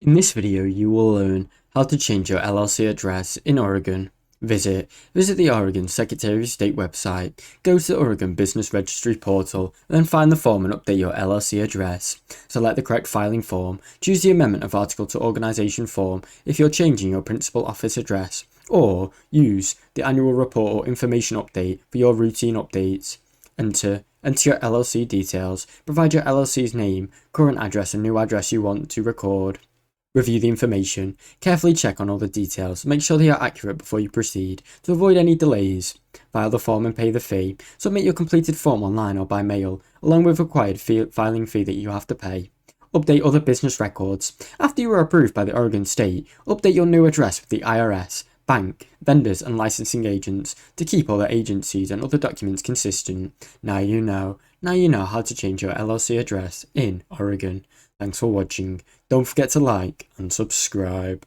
In this video, you will learn how to change your LLC address in Oregon. Visit the Oregon Secretary of State website, go to the Oregon Business Registry portal, and then find the form and update your LLC address. Select the correct filing form, choose the Amendment of Article to Organization form if you're changing your principal office address, or use the Annual Report or Information Update for your routine updates. Enter your LLC details, provide your LLC's name, current address and new address you want to record. Review the information, carefully check on all the details, make sure they are accurate before you proceed, to avoid any delays. File the form and pay the fee. Submit your completed form online or by mail, along with required filing fee that you have to pay. Update other business records. After you are approved by the Oregon State, update your new address with the IRS, bank, vendors and licensing agents to keep all the agencies and other documents consistent. Now you know how to change your LLC address in Oregon. Thanks for watching. Don't forget to like and subscribe.